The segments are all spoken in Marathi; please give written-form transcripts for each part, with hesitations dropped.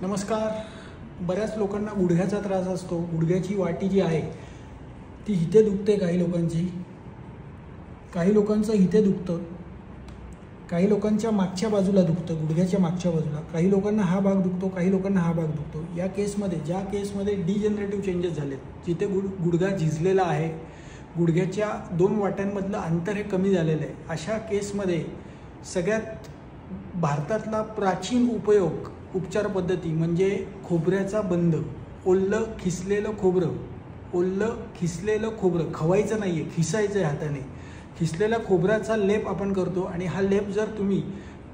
नमस्कार. बऱ्याच लोकांना गुडघ्याचा त्रास असतो. गुडघ्याची वाटी जी आहे ती इथे दुखते, काही लोकांचं इथे दुखतं, काही लोकांच्या मागच्या बाजूला दुखतं, गुडघ्याच्या मागच्या बाजूला. काही लोकांना हा भाग दुखतो, काही लोकांना हा भाग दुखतो. या केसमध्ये, ज्या केसमध्ये डिजनरेटिव्ह चेंजेस झालेत, जिथे गुडघा झिजलेला आहे, गुडघ्याच्या दोन वाट्यांमधलं अंतर हे कमी झालेलं आहे, अशा केसमध्ये सगळ्यात भारतातला प्राचीन उपचार पद्धती म्हणजे खोबऱ्याचा बंद. ओलं खिसलेलं खोबरं खवायचं नाही आहे, खिसायचं आहे हाताने. खिसलेल्या खोबऱ्याचा लेप आपण करतो आणि हा लेप जर तुम्ही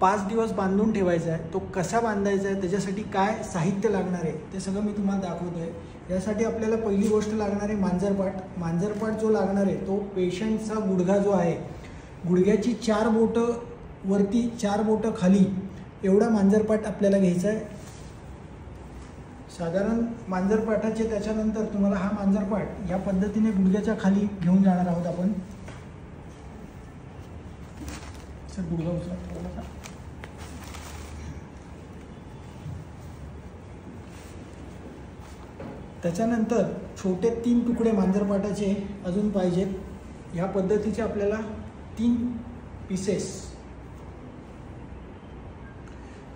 5 दिवस बांधून ठेवायचा आहे. तो कसा बांधायचा आहे, त्याच्यासाठी काय साहित्य लागणार आहे ते सगळं मी तुम्हाला दाखवतो आहे. यासाठी आपल्याला पहिली गोष्ट लागणार आहे मांजरपाट जो लागणार आहे तो पेशंटचा गुडघा जो आहे, गुडघ्याची 4 बोटं वरती 4 बोटं खाली एवढा मांजरपाट आपल्याला घ्यायचा आहे. साधारण मांजरपाटाचे त्याच्यानंतर तुम्हाला हा मांजरपाट या पद्धतीने गुडघ्याच्या खाली घेऊन जाणार आहोत आपण. सर गुडघा उचला थोडासा. त्याच्यानंतर छोटे 3 तुकडे मांजरपाटाचे अजून पाहिजेत. ह्या पद्धतीचे आपल्याला 3 पीसेस,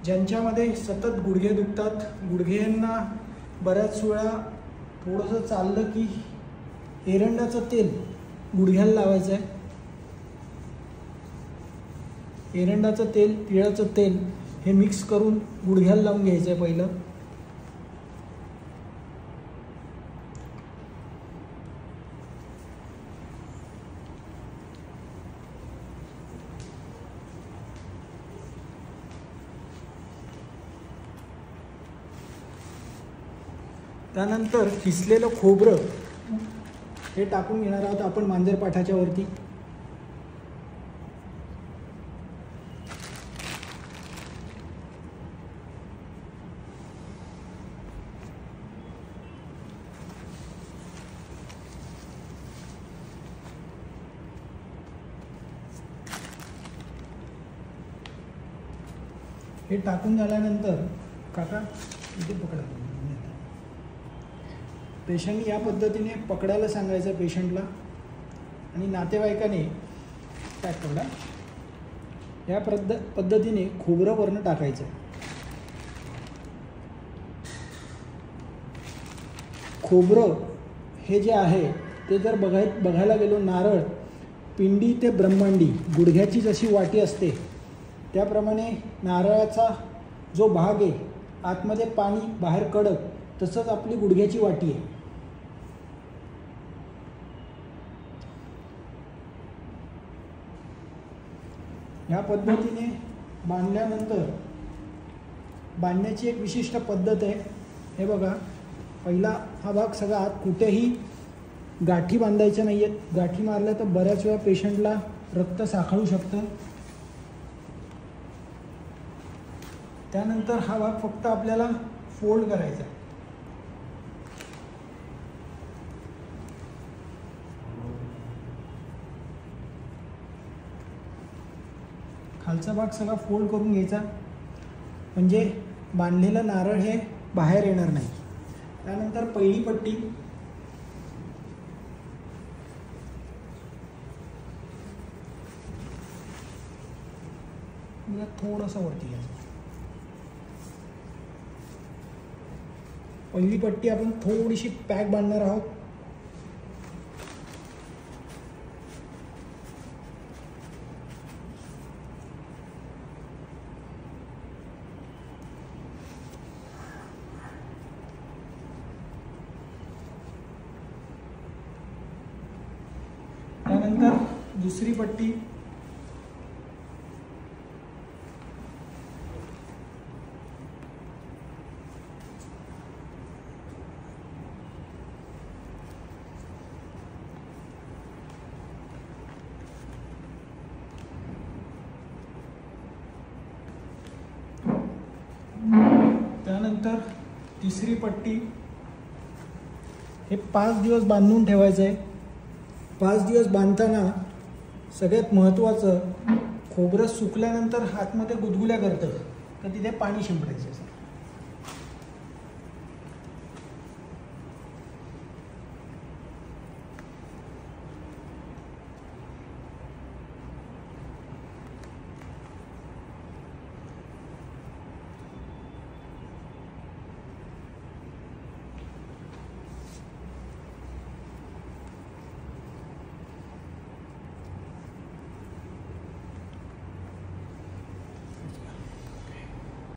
ज्यांच्यामध्ये सतत गुडघे दुखतात, गुडघ्यांना बऱ्याच वेळा थोडंसं चाललं की एरंडाचं तेल गुडघ्याला लावायचं आहे. एरंडाचं तेल, तिळाचं तेल हे मिक्स करून गुडघ्याला लावून घ्यायचं आहे पहिलं. त्यानंतर खिसलेलं खोबरं हे टाकून घेणार आहोत आपण मांजरपाठाच्या वरती. हे टाकून झाल्यानंतर काका इथे पकडा. पेशंटने या पद्धतीने पकडायला सांगायचं पेशंटला आणि नातेवाईकाने पॅक करा. या पद्धतीने खोबरं वरनं टाकायचं. खोबरं हे जे आहे ते जर बघायला गेलो, नारळ पिंडी ते ब्रह्मांडी गुडघ्याची जशी वाटी असते त्याप्रमाणे नारळाचा जो भाग आहे आतमध्ये पाणी बाहेर कडक, तसंच आपली गुडघ्याची वाटी आहे. ह्या पद्धतीने बांधल्यानंतर बांधण्याची एक विशिष्ट पद्धत आहे. हे बघा, पहिला हा भाग सगळा आत, कुठेही गाठी बांधायच्या नाही आहेत. गाठी मारल्या तर बऱ्याच वेळा पेशंटला रक्त साखळू शकतं. त्यानंतर हा भाग फक्त आपल्याला फोल्ड करायचा. खालचा भाग सगळा फोल्ड करून घ्यायचा, म्हणजे बांधलेलं नारळ हे बाहेर येणार नाही. त्यानंतर पहिली पट्टी थोडंसं वरती घ्यायचं. पहिली पट्टी आपण थोडीशी पॅक बांधणार आहोत. त्यानंतर दुसरी पट्टी, त्यानंतर तिसरी पट्टी. हे 5 दिवस बांधून ठेवायचं आहे. 5 दिवस बांधताना सगळ्यात महत्त्वाचं, खोबरं सुकल्यानंतर आतमध्ये गुदगुल्या करतं तर तिथे पाणी शिंपडायचं.